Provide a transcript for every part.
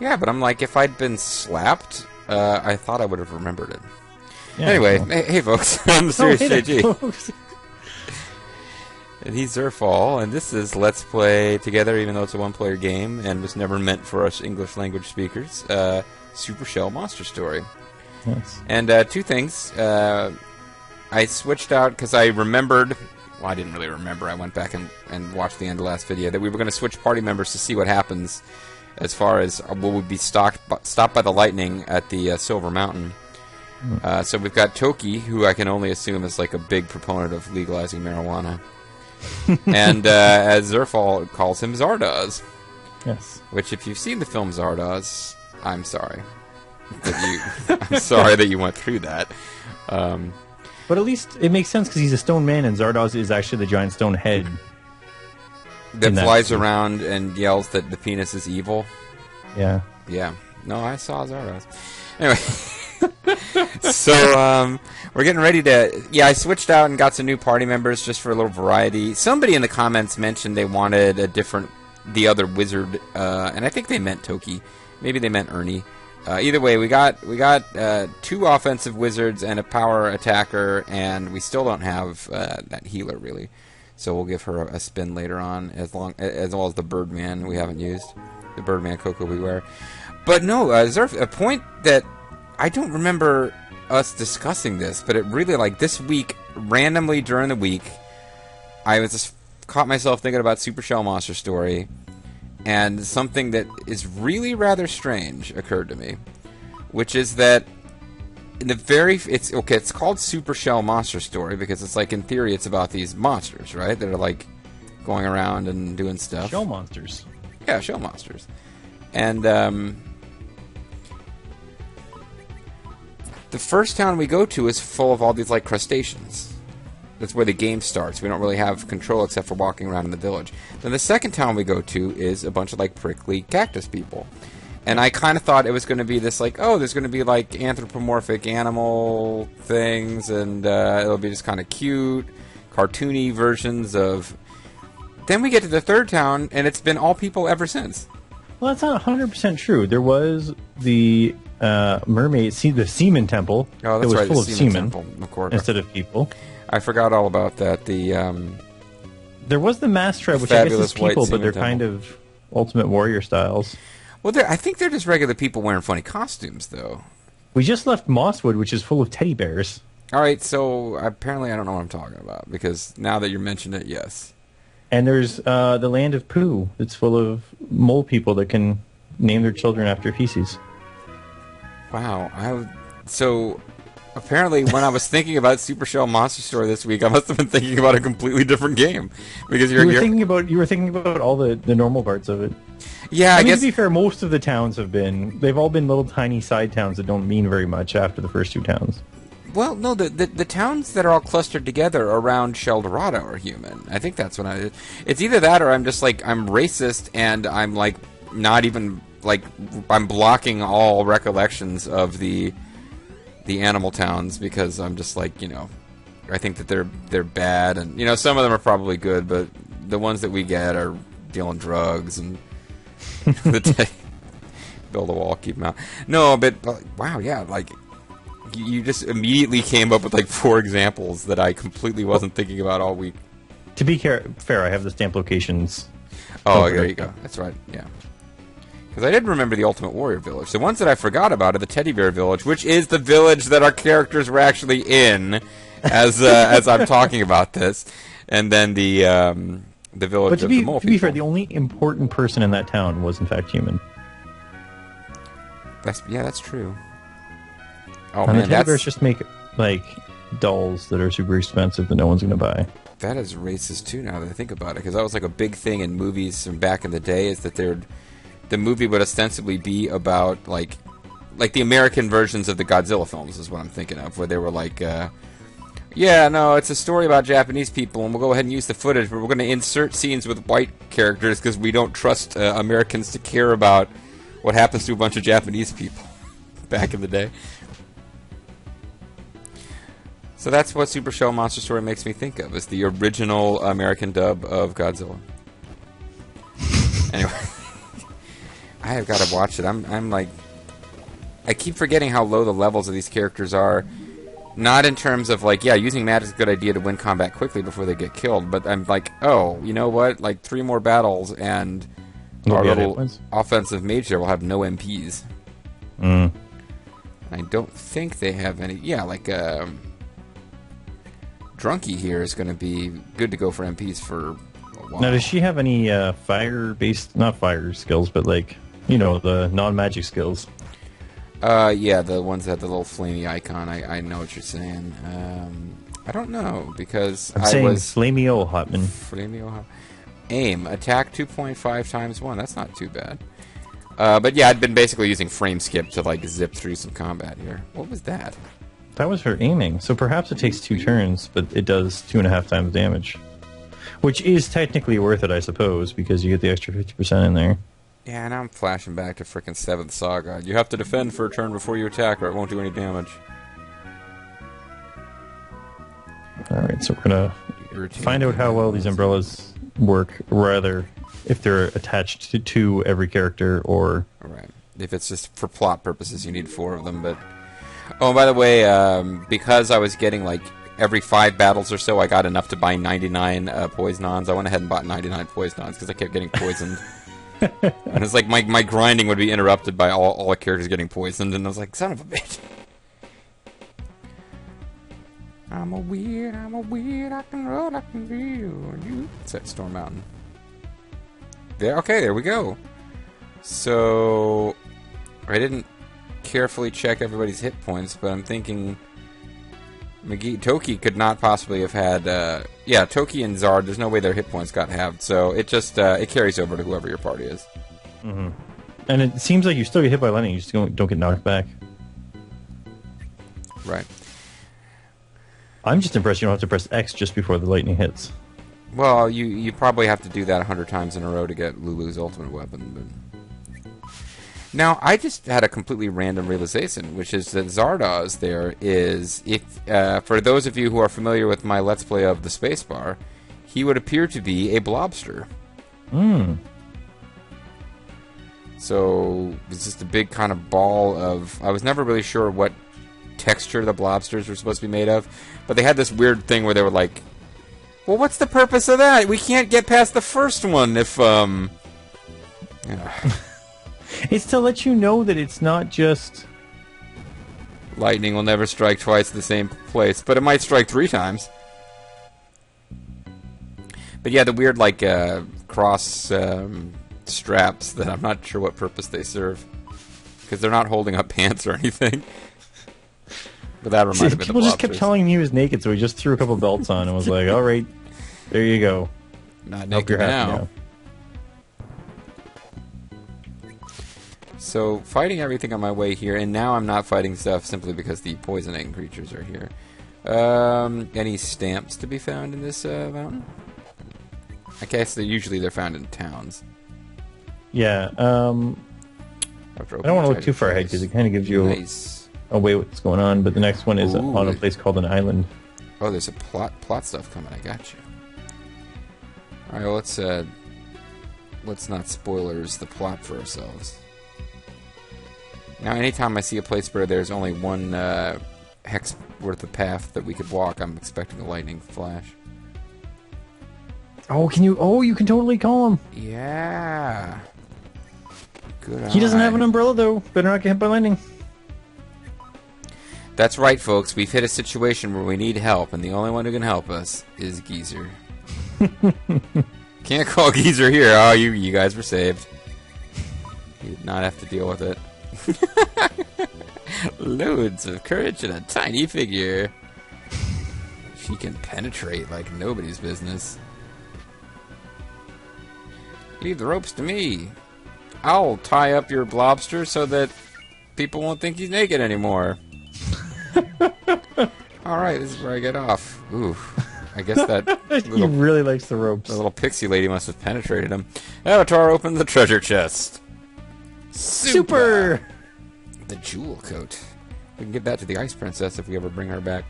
Yeah, but I'm like, if I'd been slapped, I thought I would have remembered it. Yeah, anyway, well. hey folks, I'm Serious hey there, JG. folks. And he's Zerfall, and this is Let's Play Together, even though it's a one-player game, and was never meant for us English language speakers, Super Shell Monster Story. Yes. And two things. I switched out, because I remembered, well, I didn't really remember, I went back and watched the end of the last video, that we were going to switch party members to see what happens as far as will we be stopped by the lightning at the Silver Mountain. So we've got Toki, who I can only assume is like a big proponent of legalizing marijuana. And as Zerfall calls him, Zardoz. Yes. Which, if you've seen the film Zardoz, I'm sorry. I'm sorry that you went through that. But at least it makes sense because he's a stone man, and Zardoz is actually the giant stone head that flies around and yells that the penis is evil. Yeah. Yeah. No, I saw Zardoz. Anyway. So, we're getting ready to... Yeah, I switched out and got some new party members just for a little variety. Somebody in the comments mentioned they wanted the other wizard, and I think they meant Toki. Maybe they meant Ernie. Either way, we got two offensive wizards and a power attacker, and we still don't have that healer, really. So we'll give her a spin later on, as well as the Birdman we haven't used. The Birdman Coco Beware. But no, Zerf, a point that... I don't remember us discussing this, but it really, like, this week, randomly during the week, I was just caught myself thinking about Super Shell Monster Story, and something that is really rather strange occurred to me, which is that in the it's called Super Shell Monster Story because it's like, in theory, it's about these monsters, right? That are like going around and doing stuff. Shell monsters. Yeah, shell monsters. And the first town we go to is full of all these, like, crustaceans. That's where the game starts. We don't really have control except for walking around in the village. Then the second town we go to is a bunch of, like, prickly cactus people. And I kind of thought it was going to be this, like, oh, there's going to be, like, anthropomorphic animal things, and it'll be just kind of cute, cartoony versions of... Then we get to the third town, and it's been all people ever since. Well, that's not 100% true. There was the... mermaid, the seaman temple. Oh, that's that was right, full the of seaman seamen temple, of course. instead of people. I forgot all about that. There was the mass tribe, which I guess is people, but they're kind of ultimate warrior styles. Well, I think they're just regular people wearing funny costumes, though. We just left Mosswood, which is full of teddy bears. All right, so apparently I don't know what I'm talking about, because now that you mentioned it, yes. And there's the land of Pooh. It's full of mole people that can name their children after feces. Wow. So apparently when I was thinking about Super Shell Monster Story this week, I must have been thinking about a completely different game. Because you were thinking about all the normal parts of it. Yeah, I guess, to be fair, most of the towns they've all been little tiny side towns that don't mean very much after the first two towns. Well, no, the towns that are all clustered together around Sheldorado are human. I think that's what it's either that or I'm just like, I'm racist and I'm like not even... Like, I'm blocking all recollections of the animal towns because I'm just like, I think that they're bad, and some of them are probably good, but the ones that we get are dealing drugs and build a wall, keep them out. No, but wow, yeah, like you just immediately came up with like 4 examples that I completely wasn't thinking about all week. To be fair, I have the stamp locations. Oh, there you go. That's right. Yeah. Because I did remember the Ultimate Warrior Village. The ones that I forgot about are the Teddy Bear Village, which is the village that our characters were actually in as I'm talking about this. And then the village of the Mole People. To be fair, the only important person in that town was, in fact, human. That's true. Oh, and the Teddy Bears just make, like, dolls that are super expensive that no one's going to buy. That is racist, too, now that I think about it. Because that was, like, a big thing in movies from back in the day, is that the movie would ostensibly be about, like the American versions of the Godzilla films is what I'm thinking of, where they were like, yeah, no, it's a story about Japanese people, and we'll go ahead and use the footage, but we're going to insert scenes with white characters because we don't trust Americans to care about what happens to a bunch of Japanese people back in the day. So that's what Super Shell Monster Story makes me think of, is the original American dub of Godzilla. Anyway. I have got to watch it. I'm like, I keep forgetting how low the levels of these characters are. Not in terms of like, yeah, using magic is a good idea to win combat quickly before they get killed, but I'm like, oh, you know what? Like 3 more battles and our little offensive mage there will have no MPs. I don't think they have any. Yeah, like Drunky here is going to be good to go for MPs for a while. Now, does she have any fire-based, not fire skills, but like, you know, the non-magic skills? Yeah, the ones that have the little flamey icon. I know what you're saying. I don't know, because I'm saying Flameo Hotman. Flameo Hotman. Aim. Attack 2.5 times 1. That's not too bad. But yeah, I'd been basically using frame skip to like zip through some combat here. What was that? That was her aiming. So perhaps it takes 2 turns, but it does 2.5 times damage. Which is technically worth it, I suppose, because you get the extra 50% in there. Yeah, now I'm flashing back to frickin' 7th Saga. You have to defend for a turn before you attack, or it won't do any damage. Alright, so we're gonna find out how well these umbrellas work, rather if they're attached to every character, or... Right. If it's just for plot purposes, you need 4 of them, but... Oh, by the way, because I was getting, like, every 5 battles or so, I got enough to buy 99 Poisonons. I went ahead and bought 99 Poisonons, because I kept getting poisoned. And it's like my grinding would be interrupted by all the characters getting poisoned, and I was like, son of a bitch. I'm a weird, I can roll, I can feel you. It's at Storm Mountain. There, okay, there we go. So, I didn't carefully check everybody's hit points, but I'm thinking Toki could not possibly have had, yeah, Toki and Zard, there's no way their hit points got halved, so it just, it carries over to whoever your party is. Mm-hmm. And it seems like you still get hit by lightning, you just don't get knocked back. Right. I'm just impressed you don't have to press X just before the lightning hits. Well, you probably have to do that 100 times in a row to get Lulu's ultimate weapon, but... Now, I just had a completely random realization, which is that Zardoz there is, if for those of you who are familiar with my Let's Play of the Spacebar, he would appear to be a blobster. So, it's just a big kind of ball of... I was never really sure what texture the blobsters were supposed to be made of, but they had this weird thing where they were like, well, what's the purpose of that? We can't get past the first one if, yeah. It's to let you know that it's not just... Lightning will never strike twice in the same place, but it might strike 3 times. But yeah, the weird, like, cross straps that I'm not sure what purpose they serve. Because they're not holding up pants or anything. But that reminded me of the People just kept telling him he was naked, so he just threw a couple belts on and was like, alright, there you go. Not naked now. So, fighting everything on my way here, and now I'm not fighting stuff simply because the poisoning creatures are here. Any stamps to be found in this mountain? I guess usually they're found in towns. Yeah, I don't want to look too far ahead because it kind of gives you away what's going on, but the next one is on a place called an island. Oh, there's a plot stuff coming, I got you. Alright, well, let's not spoilers the plot for ourselves. Now, anytime I see a place where there's only one hex worth of path that we could walk, I'm expecting a lightning flash. Oh, can you? Oh, you can totally call him. Yeah. Good. He doesn't have an umbrella though. Better not get hit by lightning. That's right, folks. We've hit a situation where we need help, and the only one who can help us is Geezer. Can't call Geezer here. Oh, you guys were saved. You did not have to deal with it. Loads of courage and a tiny figure. She can penetrate like nobody's business. Leave the ropes to me. I'll tie up your blobster so that people won't think he's naked anymore. Alright, this is where I get off. Ooh, I guess that he really likes the ropes. The little pixie lady must have penetrated him. Avatar opened the treasure chest. Super! The jewel coat. We can give that to the Ice Princess if we ever bring her back.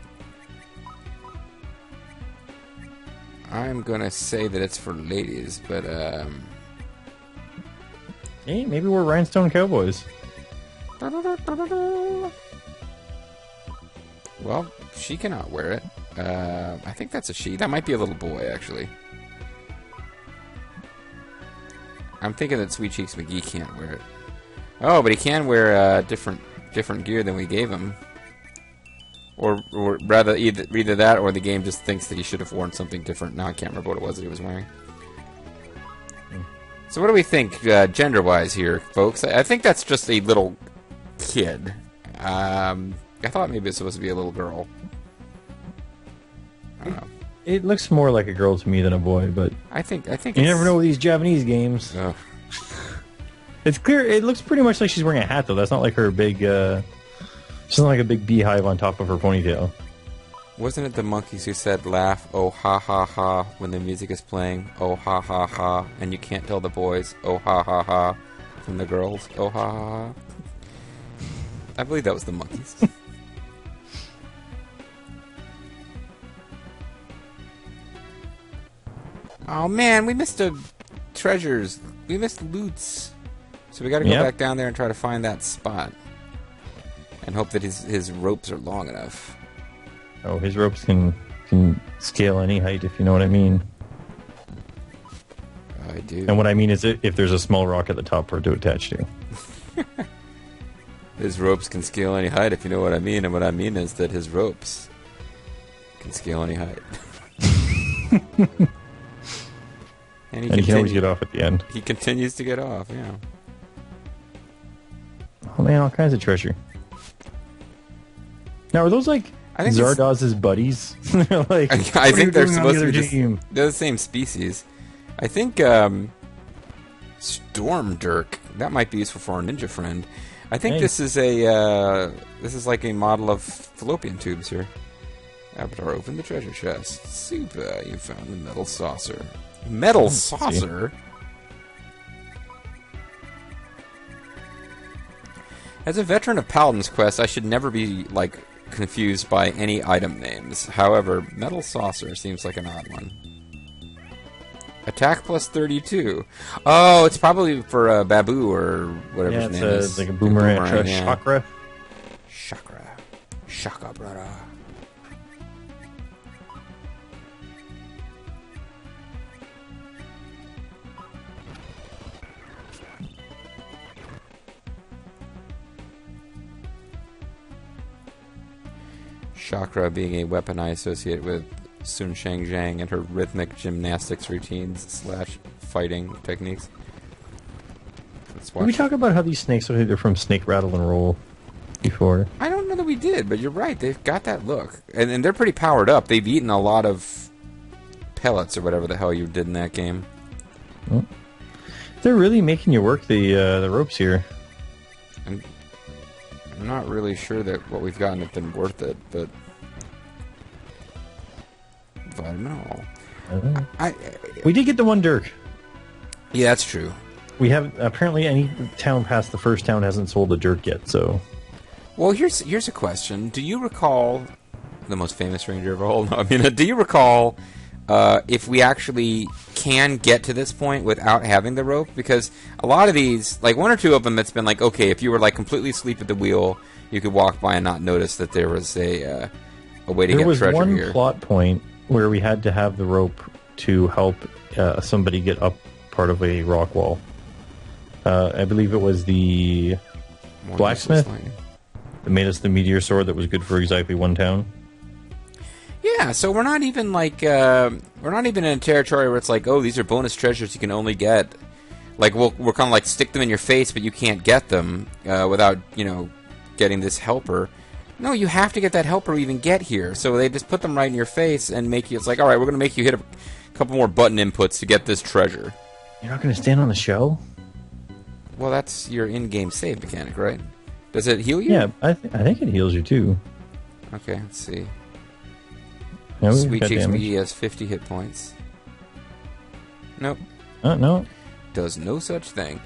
I'm gonna say that it's for ladies, but Hey, maybe we're rhinestone cowboys. Well, she cannot wear it. I think that's a she. That might be a little boy, actually. I'm thinking that Sweet Cheeks McGee can't wear it. Oh, but he can wear different gear than we gave him. Or rather, either that or the game just thinks that he should have worn something different. Now I can't remember what it was that he was wearing. So what do we think gender-wise here, folks? I think that's just a little kid. I thought maybe it's supposed to be a little girl. I don't know. It looks more like a girl to me than a boy, but I think you never know with these Japanese games. Ugh. It's clear. It looks pretty much like she's wearing a hat, though. That's not like her big. She's not like a big beehive on top of her ponytail. Wasn't it the monkeys who said laugh, oh ha ha ha, when the music is playing, oh ha ha ha, and you can't tell the boys, oh ha ha ha, from the girls, oh ha ha ha? I believe that was the monkeys. Oh man, we missed treasures. We missed loots. So we gotta go back down there and try to find that spot. And hope that his ropes are long enough. Oh, his ropes can scale any height, if you know what I mean. I do. And what I mean is if there's a small rock at the top for it to attach to. His ropes can scale any height, if you know what I mean. And what I mean is that his ropes can scale any height. And he can always get off at the end. He continues to get off, yeah. Oh man, all kinds of treasure. Now, are those like Zardoz's buddies? Like, I think they're supposed to be they're the same species. I think Storm Dirk, that might be useful for our ninja friend. I think this is like a model of fallopian tubes here. Avatar, open the treasure chest. Super, you found the metal saucer. Metal saucer? As a veteran of Paladin's Quest, I should never be, like, confused by any item names. However, metal saucer seems like an odd one. Attack plus 32. Oh, it's probably for Babu or whatever his name is. It's like a boomerang, chakra. Chakra. Shaka, brother. Chakra being a weapon I associate with Sun Shang-Zhang and her rhythmic gymnastics routines / fighting techniques. Did we talk about how these snakes look like they're from Snake Rattle and Roll before? I don't know that we did, but you're right. They've got that look. And they're pretty powered up. They've eaten a lot of pellets or whatever the hell you did in that game. Well, they're really making you work the ropes here. I'm not really sure that what we've gotten has been worth it, but I don't know. We did get the one Dirk. Yeah, that's true. We have apparently any town past the first town hasn't sold a Dirk yet. So, well, here's a question: do you recall the most famous ranger of all? No, I mean, do you recall if we actually can get to this point without having the rope? Because a lot of these, like one or two of them, it's been like, okay, if you were like completely asleep at the wheel, you could walk by and not notice that there was a way to get treasure here. There was one plot point where we had to have the rope to help somebody get up part of a rock wall. I believe it was the blacksmith that made us the meteor sword that was good for exactly one town. Yeah, so we're not even like we're not even in a territory where it's like, oh, these are bonus treasures you can only get. Like we're kind of like stick them in your face, but you can't get them without getting this helper. No, you have to get that helper to even get here. So they just put them right in your face and make you. It's like, all right, we're going to make you hit a couple more button inputs to get this treasure. You're not going to stand on the shell? Well, that's your in-game save mechanic, right? Does it heal you? Yeah, I think it heals you too. Okay, let's see. Yeah, Sweet Cheeks McGee has 50 hit points. Nope. No. Does no such thing.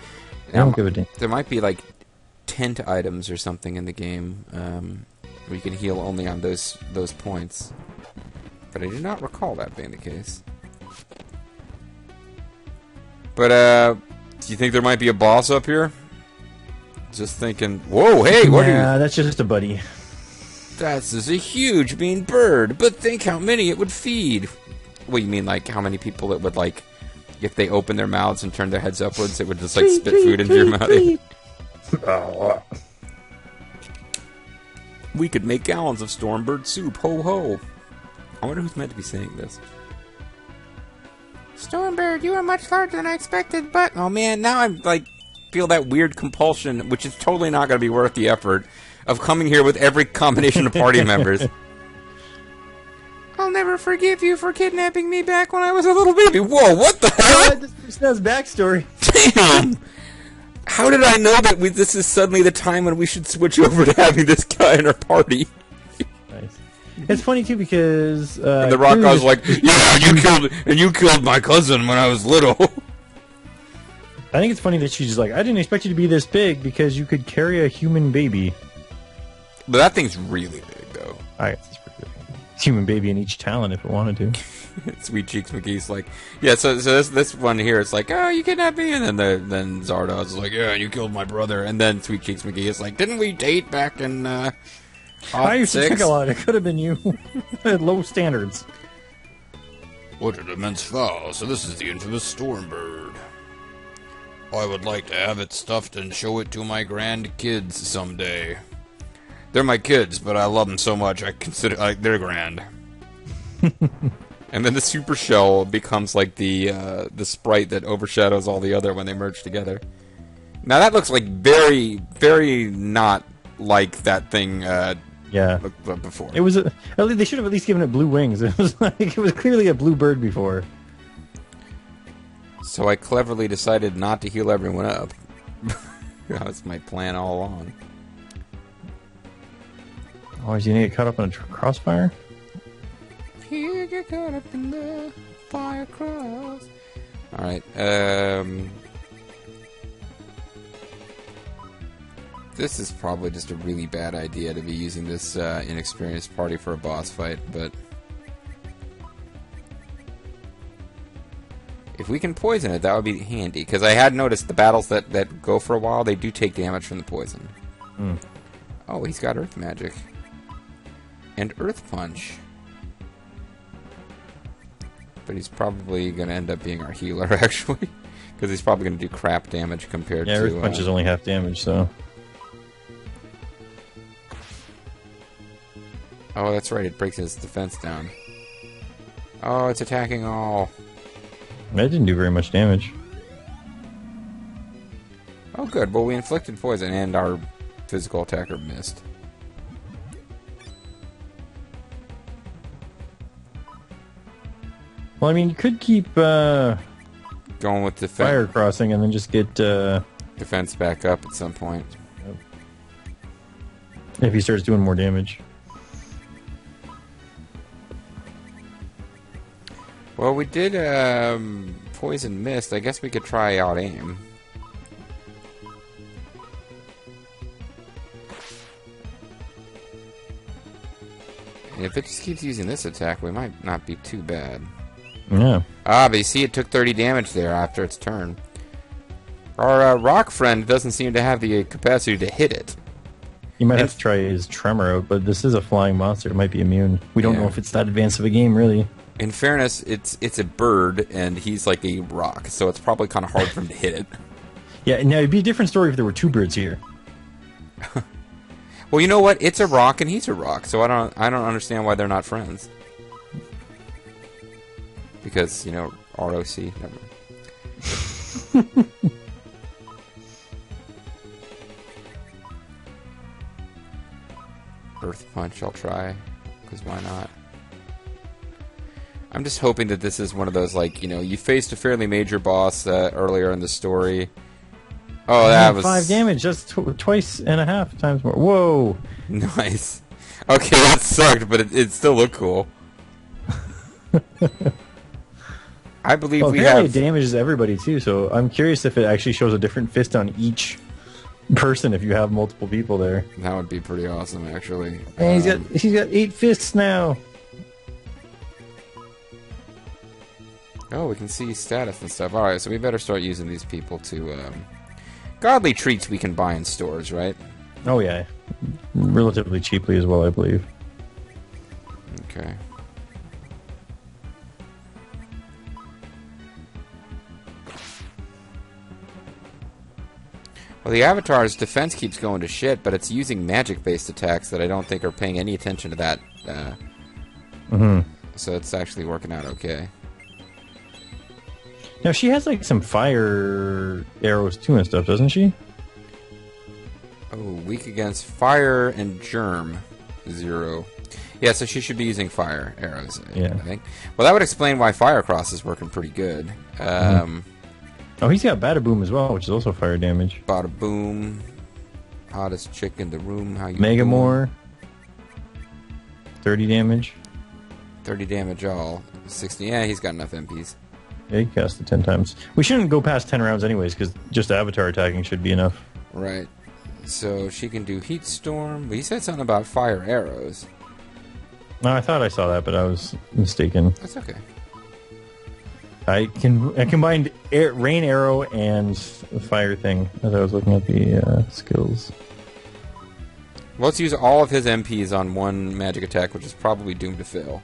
I don't give a damn. There might be like tent items or something in the game where you can heal only on those points. But I do not recall that being the case. But Do you think there might be a boss up here? Just thinking. Whoa, hey, what are you? Yeah, that's just a buddy. This is a huge mean bird, but think how many it would feed. What, you mean like how many people it would, like, if they open their mouths and turn their heads upwards, it would just like spit food into your mouth? We could make gallons of stormbird soup, ho ho. I wonder who's meant to be saying this. Stormbird, you are much larger than I expected, but... Oh man, now I'm like, feel that weird compulsion, which is totally not going to be worth the effort, of coming here with every combination of party members. I'll never forgive you for kidnapping me back when I was a little baby. Whoa, what the hell? This person has backstory. Damn! How did I know that this is suddenly the time when we should switch over to having this guy in our party? Nice. It's funny too because and the rock guy's like, "Yeah, you killed my cousin when I was little." I think it's funny that she's like, "I didn't expect you to be this big because you could carry a human baby." But that thing's really big, though. It's pretty big. It's human baby in each talon if it wanted to. Sweet Cheeks McGee's like, yeah. So this one here, it's like, oh, you kidnapped me, and then Zardoz is like, yeah, you killed my brother, and then Sweet Cheeks McGee is like, didn't we date back in I used to take a lot. It could have been you. I had low standards. What an immense fowl! So this is the infamous Stormbird. I would like to have it stuffed and show it to my grandkids someday. They're my kids, but I love them so much I consider they're grand. And then the super shell becomes like the sprite that overshadows all the other when they merge together. Now that looks like very, very not like that thing. Yeah. Looked before. It was. They should have at least given it blue wings. It was like it was clearly a blue bird before. So I cleverly decided not to heal everyone up. That was my plan all along. Oh, is he gonna get caught up in a crossfire? You get caught up in the fire cross. Alright, this is probably just a really bad idea to be using this inexperienced party for a boss fight, but if we can poison it, that would be handy, because I had noticed the battles that go for a while, they do take damage from the poison. Mm. Oh, he's got Earth Magic. And Earth Punch. But he's probably going to end up being our healer, actually. Because he's probably going to do crap damage compared to... Yeah, Earth Punch is only half damage, so... Oh, that's right, it breaks his defense down. Oh, it's attacking all. That didn't do very much damage. Oh, good. Well, we inflicted poison, and our physical attacker missed. Well, I mean, you could keep going with defense, fire crossing, and then just get defense back up at some point. If he starts doing more damage. Well, we did poison mist. I guess we could try out aim. And if it just keeps using this attack, we might not be too bad. Yeah. Ah, but you see, it took 30 damage there after its turn. Our rock friend doesn't seem to have the capacity to hit it. You might have to try his tremor out, but this is a flying monster. It might be immune. We don't know if it's that advanced of a game, really. In fairness, it's a bird, and he's like a rock, so it's probably kind of hard for him to hit it. Yeah, now it'd be a different story if there were two birds here. Well, you know what? It's a rock, and he's a rock, so I don't understand why they're not friends. Because, you know, ROC, never. Earth Punch, I'll try, because why not? I'm just hoping that this is one of those, like, you know, you faced a fairly major boss earlier in the story. Oh, that was 5 damage. That's twice and a half times more. Whoa! Nice. Okay, that sucked, but it still looked cool. I believe we have. It damages everybody too. So I'm curious if it actually shows a different fist on each person if you have multiple people there. That would be pretty awesome, actually. And he's got 8 fists now. Oh, we can see status and stuff. Alright, so we better start using these people to... godly treats we can buy in stores, right? Oh, yeah. Relatively cheaply as well, I believe. Okay. Well, the Avatar's defense keeps going to shit, but it's using magic-based attacks that I don't think are paying any attention to that. So it's actually working out okay. Now, she has, like, some fire arrows, too, and stuff, doesn't she? Oh, weak against fire and germ. 0. Yeah, so she should be using fire arrows, I think. Well, that would explain why Fire Cross is working pretty good. Oh, he's got Bada Boom as well, which is also fire damage. Bada Boom. Hottest chick in the room. How you Megamore. 30 damage. 30 damage all. 60. Yeah, he's got enough MPs. Yeah, he cast it 10 times. We shouldn't go past 10 rounds anyways, because just Avatar attacking should be enough. Right. So she can do Heat Storm. But he said something about fire arrows. No, I thought I saw that, but I was mistaken. That's okay. I combined rain arrow and fire thing as I was looking at the skills. Well, let's use all of his MPs on one magic attack, which is probably doomed to fail.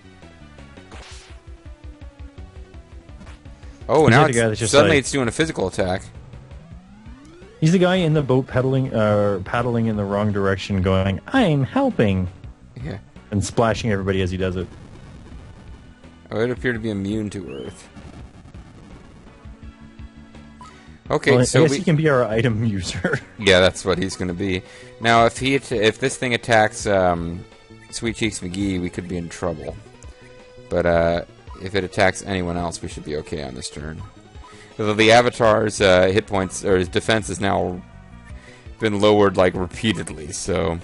Oh, now suddenly it's doing a physical attack. He's the guy in the boat paddling in the wrong direction, going, "I'm helping," and splashing everybody as he does it. Oh, it appeared to be immune to Earth. Okay, well, so I guess he can be our item user. Yeah, that's what he's going to be. Now, if this thing attacks Sweet Cheeks McGee, we could be in trouble. But if it attacks anyone else, we should be okay on this turn. Although the Avatar's hit points or his defense has now been lowered like repeatedly, so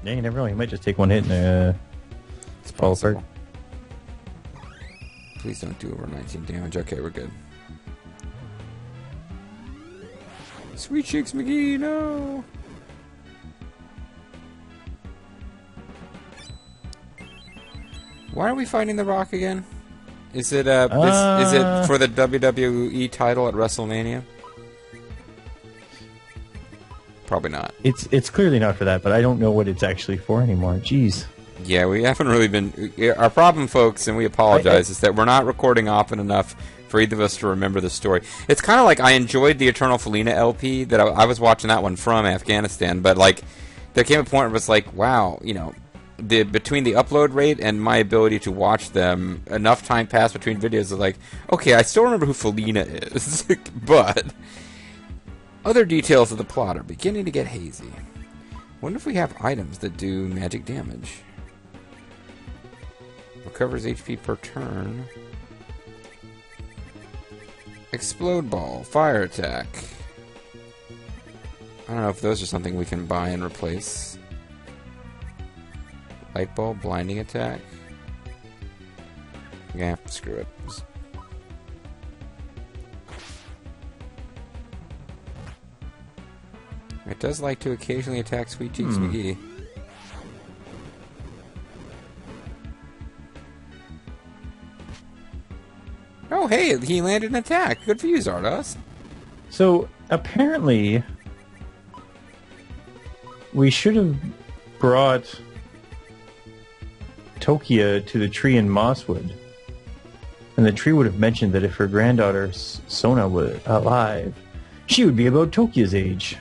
yeah, you never know. He might just take one hit and fall apart. Please don't do over 19 damage. Okay, we're good. Sweet Cheeks McGee, no! Why are we fighting The Rock again? Is it is it for the WWE title at WrestleMania? Probably not. It's clearly not for that, but I don't know what it's actually for anymore. Jeez. Yeah, we haven't really been... Our problem, folks, and we apologize, is that we're not recording often enough for either of us to remember the story. It's kind of like I enjoyed the Eternal Felina LP, that I was watching that one from Afghanistan, but like there came a point where it was like, wow, you know, between the upload rate and my ability to watch them, enough time passed between videos is like, okay, I still remember who Felina is, but other details of the plot are beginning to get hazy. Wonder if we have items that do magic damage. Recovers HP per turn. Explode Ball, Fire Attack. I don't know if those are something we can buy and replace. Light Bulb, Blinding Attack. Yeah, screw it. It does like to occasionally attack Sweet Cheeks McGee. Oh, hey, he landed an attack. Good for you, Zardos. So, apparently, we should have brought Tokia to the tree in Mosswood. And the tree would have mentioned that if her granddaughter, Sona, were alive, she would be about Tokia's age.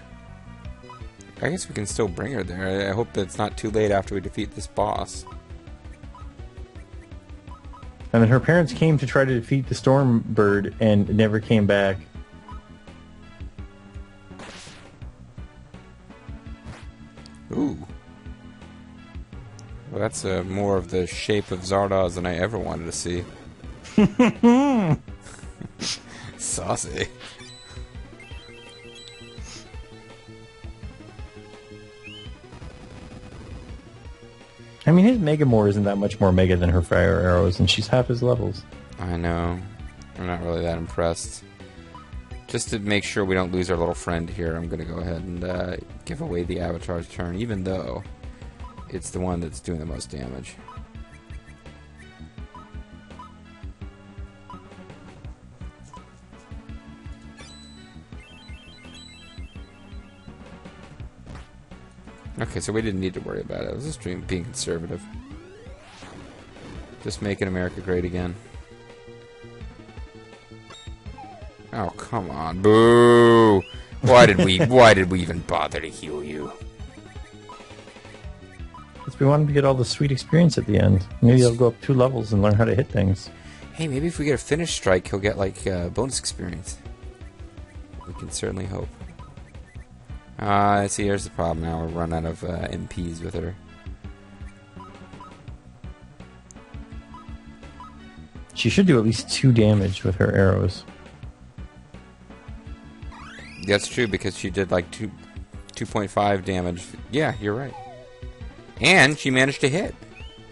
I guess we can still bring her there. I hope that it's not too late after we defeat this boss. And then her parents came to try to defeat the Stormbird and never came back. Ooh. Well, that's more of the shape of Zardoz than I ever wanted to see. Saucy. I mean, his Megamore isn't that much more mega than her fire arrows, and she's half his levels. I know. I'm not really that impressed. Just to make sure we don't lose our little friend here, I'm going to go ahead and give away the Avatar's turn, even though it's the one that's doing the most damage. Okay, so we didn't need to worry about it. I was just being conservative. Just making America great again. Oh, come on. Boo! Why did we even bother to heal you? Because we wanted to get all the sweet experience at the end. Maybe I'll go up 2 levels and learn how to hit things. Hey, maybe if we get a finish strike, he'll get, like, bonus experience. We can certainly hope. See, here's the problem now. We're running out of MPs with her. She should do at least 2 damage with her arrows. That's true, because she did, like, 2.5 damage. Yeah, you're right. And she managed to hit.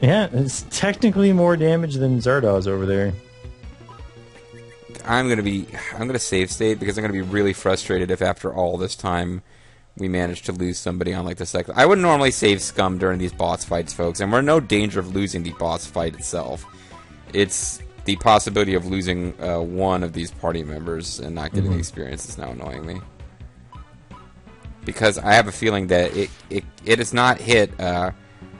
Yeah, it's technically more damage than Zardoz over there. I'm gonna save state because I'm gonna be really frustrated if after all this time we manage to lose somebody on like the second. I would normally save scum during these boss fights, folks, and we're in no danger of losing the boss fight itself. It's the possibility of losing one of these party members and not getting the experience is now annoying me. Because I have a feeling that it has not hit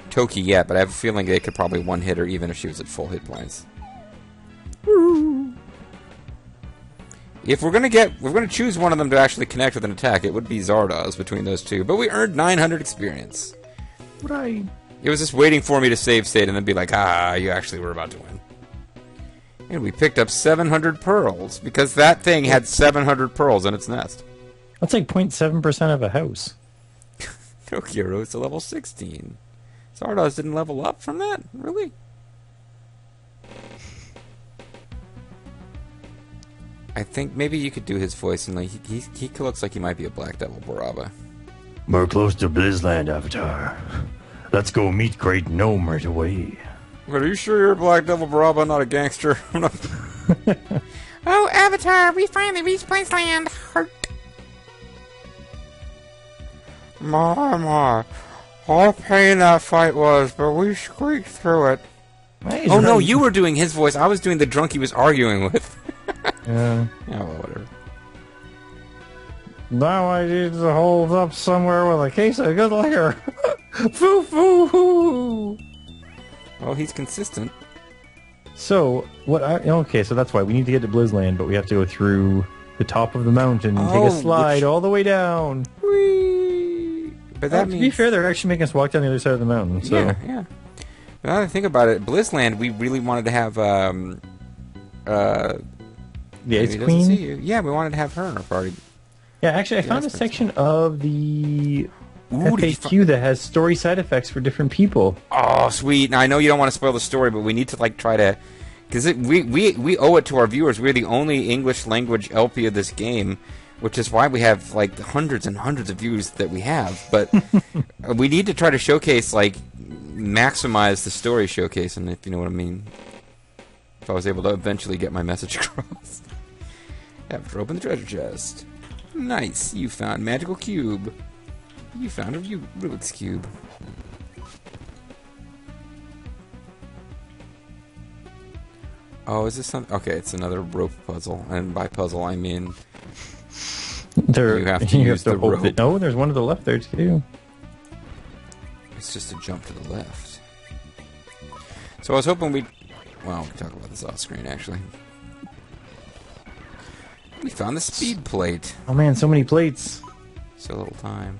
Toki yet, but I have a feeling that it could probably one-hit her even if she was at full hit points. If we're gonna choose one of them to actually connect with an attack, it would be Zardoz between those two. But we earned 900 experience. Right. It was just waiting for me to save state and then be like, you actually were about to win. And we picked up 700 pearls because that thing had 700 pearls in its nest. That's like 0.7% of a house. Tokyo rose to level 16. Zardoz didn't level up from that? Really? I think maybe you could do his voice, and like he looks like he might be a Black Devil Baraba. We're close to Blizzland, Avatar. Let's go meet Great Gnome right away. But are you sure you're a Black Devil Baraba, not a gangster? Oh, Avatar, we finally reached Blizzland. Hurt. My. All pain that fight was, but we squeaked through it. He's Oh, no, right. you were doing his voice. I was doing the drunk he was arguing with. Yeah. Yeah, well, whatever. Now I need to hold up somewhere with a case of good liquor. Foo foo hoo. Well, he's consistent. So okay, so that's why we need to get to Blizzland, but we have to go through the top of the mountain and take a slide all the way down. Whee! But that means... To be fair, they're actually making us walk down the other side of the mountain. So. Yeah. But now that I think about it, Blizzland, we really wanted to have the Ice Queen? Yeah, we wanted to have her in our party. Yeah, actually, I found a section of the FAQ that has story side effects for different people. Oh, sweet. Now, I know you don't want to spoil the story, but we need to, like, try to... Because we owe it to our viewers. We're the only English language LP of this game, which is why we have, like, hundreds and hundreds of views that we have. But we need to try to showcase, like, maximize the story showcase, and if you know what I mean. If I was able to eventually get my message across. After open the treasure chest. Nice. You found magical cube. You found a Rubik's cube. Oh, is this something? Okay, it's another rope puzzle. And by puzzle, I mean... you have to use the rope. No, there's one to the left there, too. It's just a jump to the left. So I was hoping we'd... Well, we can talk about this off screen, actually. We found the speed plate. Oh, man, so many plates. So little time.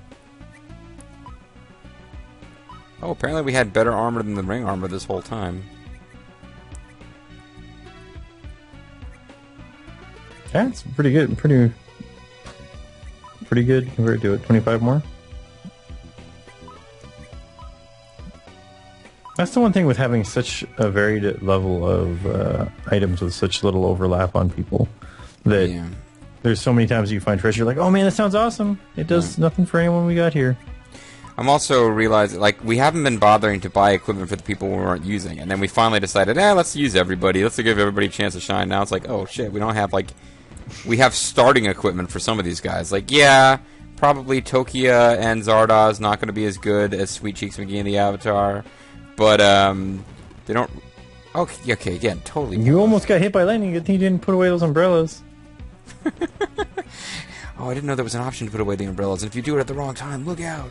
Oh, apparently we had better armor than the ring armor this whole time. Yeah, it's pretty good. Pretty good compared to it. 25 more. That's the one thing with having such a varied level of items with such little overlap on people. That there's so many times you find treasure, you're like, oh man, that sounds awesome. It does nothing for anyone we got here. I'm also realizing, like, we haven't been bothering to buy equipment for the people we weren't using. And then we finally decided, let's use everybody. Let's give everybody a chance to shine. Now it's like, oh shit, we don't have, like... We have starting equipment for some of these guys. Like, yeah, probably Tokia and Zardoz not going to be as good as Sweet Cheeks McGee and the Avatar. But, they don't... Okay, again, totally... You almost got hit by lightning. Good thing you didn't put away those umbrellas. Oh, I didn't know there was an option to put away the umbrellas. And if you do it at the wrong time, look out.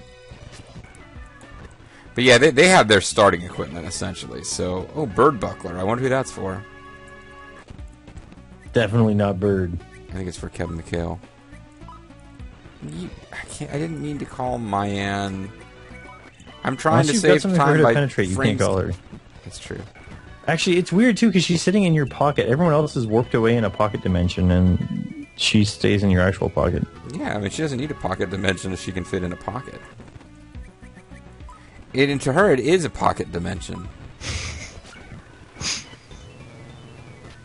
But yeah, they have their starting equipment, essentially. So, oh, Bird Buckler. I wonder who that's for. Definitely not Bird. I think it's for Kevin McHale. I didn't mean to call Mayan. I'm trying to save time by penetrate. You can't call her. That's true. Actually, it's weird too because she's sitting in your pocket. Everyone else is warped away in a pocket dimension, and she stays in your actual pocket. Yeah, I mean, she doesn't need a pocket dimension if she can fit in a pocket. And to her, it is a pocket dimension.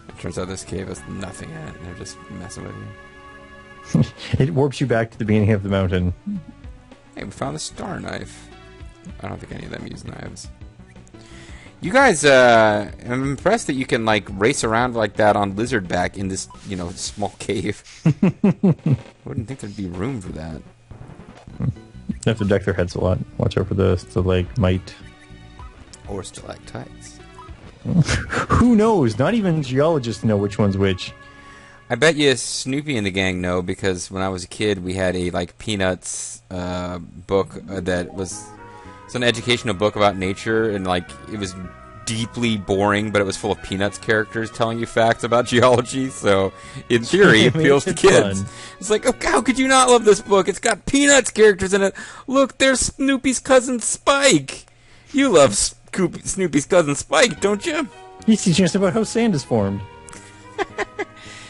It turns out this cave has nothing in it. They're just messing with you. It warps you back to the beginning of the mountain. Hey, we found a star knife. I don't think any of them use knives. You guys, I'm impressed that you can, like, race around like that on Lizardback in this, small cave. I wouldn't think there'd be room for that. They have to deck their heads a lot. Watch out for the stalagmite. Or stalactites. Who knows? Not even geologists know which one's which. I bet you Snoopy and the gang know, because when I was a kid, we had a, like, Peanuts book that was... It's an educational book about nature, and, like, it was deeply boring, but it was full of Peanuts characters telling you facts about geology, so, in theory, it appeals to kids. Fun. It's like, oh, how could you not love this book? It's got Peanuts characters in it. Look, there's Snoopy's cousin Spike. You love Snoopy's cousin Spike, don't you? He's teaching us about how sand is formed.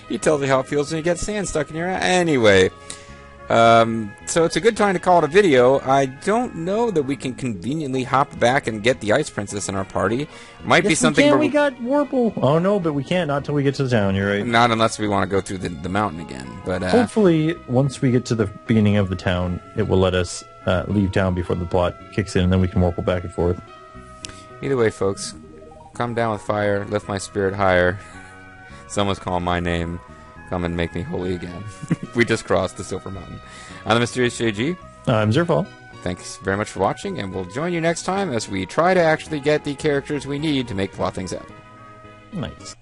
He tells you how it feels when you get sand stuck in your eye. Anyway, so it's a good time to call it a video. I don't know that we can conveniently hop back and get the Ice Princess in our party. Might be something where we got Warple. Oh no, but we can't. Not until we get to the town. You're right. Not unless we want to go through the mountain again. But hopefully, once we get to the beginning of the town, it will let us leave town before the plot kicks in, and then we can Warple back and forth. Either way, folks, come down with fire, lift my spirit higher. Someone's calling my name. Come and make me holy again. We just crossed the Silver Mountain. I'm the Mysterious JG. I'm Zerfall. Thanks very much for watching, and we'll join you next time as we try to actually get the characters we need to make plot things happen. Nice.